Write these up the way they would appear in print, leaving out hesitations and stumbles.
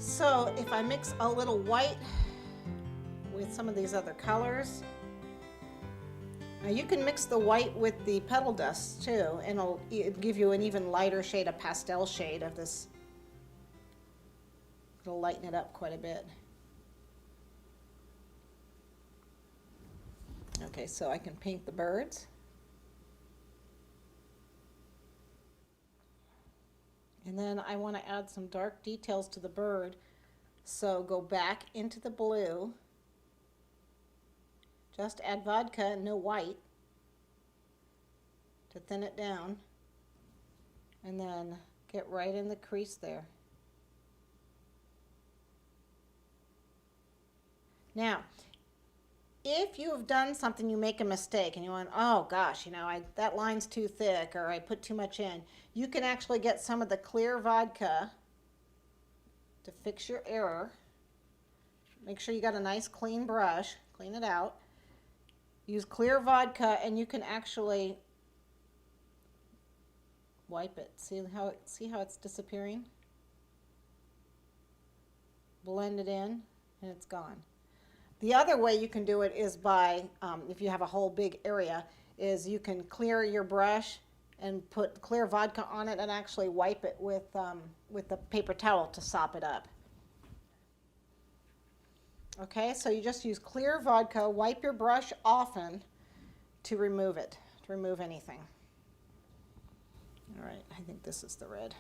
So if I mix a little white with some of these other colors, now you can mix the white with the petal dust too, and it'll give you an even lighter shade, a pastel shade of this. It'll lighten it up quite a bit. Okay, so I can paint the birds. And then I want to add some dark details to the bird. So go back into the blue. Just add vodka, no white, to thin it down. And then get right in the crease there. Now, if you have done something, you make a mistake and you went, oh gosh, that line's too thick, or I put too much in, you can actually get some of the clear vodka to fix your error. Make sure you got a nice clean brush, clean it out. Use clear vodka and you can actually wipe it. See how it's disappearing? Blend it in and it's gone. The other way you can do it is by, if you have a whole big area, is you can clear your brush and put clear vodka on it and actually wipe it with the paper towel to sop it up. Okay, so you just use clear vodka, wipe your brush often to remove it, to remove anything. All right, I think this is the red.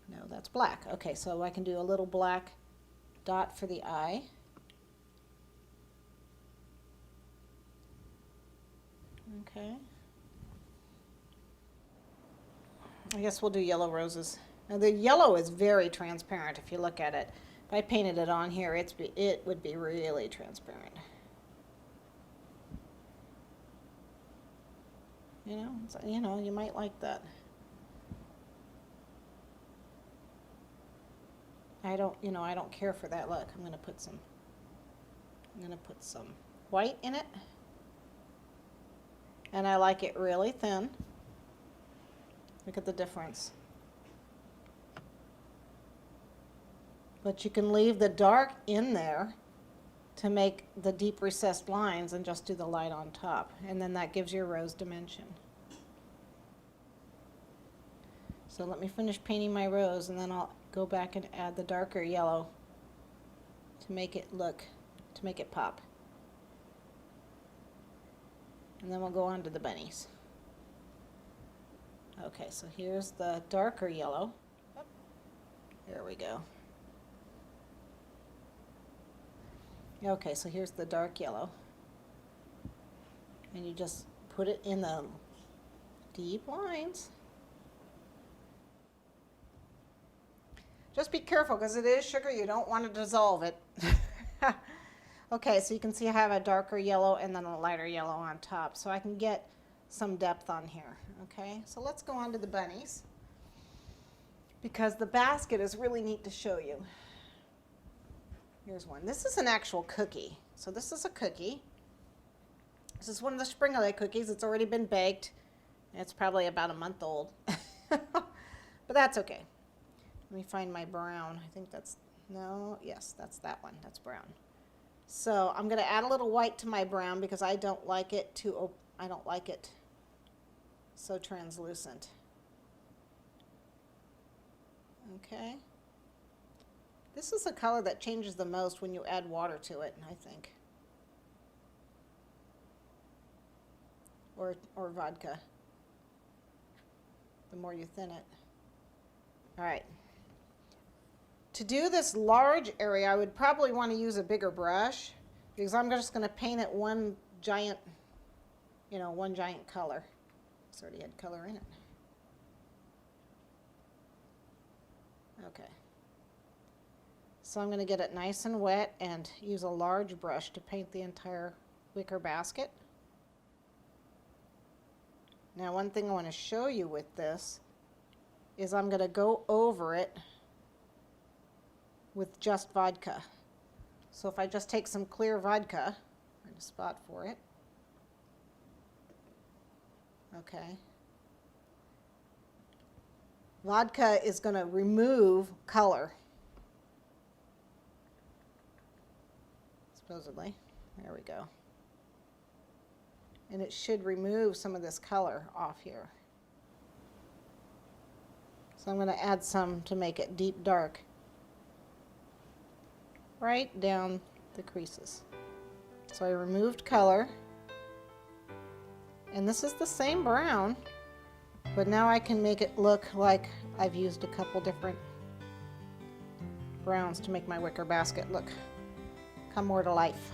No, that's black. Okay, so I can do a little black dot for the eye. Okay. I guess we'll do yellow roses. Now the yellow is very transparent if you look at it. If I painted it on here, it would be really transparent. You might like that. I don't care for that look. I'm going to put some white in it. And I like it really thin. Look at the difference. But you can leave the dark in there to make the deep recessed lines and just do the light on top. And then that gives your rose dimension. So let me finish painting my rose and then I'll go back and add the darker yellow to make it pop. And then we'll go on to the bunnies. Okay, so here's the darker yellow. There we go. Okay, so here's the dark yellow. And you just put it in the deep lines. Just be careful because it is sugar. You don't want to dissolve it. Okay, so you can see I have a darker yellow and then a lighter yellow on top. So I can get some depth on here. Okay, so let's go on to the bunnies because the basket is really neat to show you. Here's one. This is an actual cookie. So this is a cookie. This is one of the Springerle cookies. It's already been baked. It's probably about a month old. But that's okay. Let me find my brown. I think that's, no, yes, that's that one. That's brown. So I'm going to add a little white to my brown because I don't like it so translucent. Okay. This is a color that changes the most when you add water to it, I think. Or vodka. The more you thin it. All right. To do this large area, I would probably want to use a bigger brush because I'm just going to paint it one giant color. It's already had color in it. Okay. So I'm going to get it nice and wet and use a large brush to paint the entire wicker basket. Now one thing I want to show you with this is I'm going to go over it with just vodka. So if I just take some clear vodka, find a spot for it. Okay. Vodka is going to remove color. supposedly. There we go. And it should remove some of this color off here. So I'm going to add some to make it deep dark right down the creases. So I removed color, and this is the same brown, but now I can make it look like I've used a couple different browns to make my wicker basket come more to life.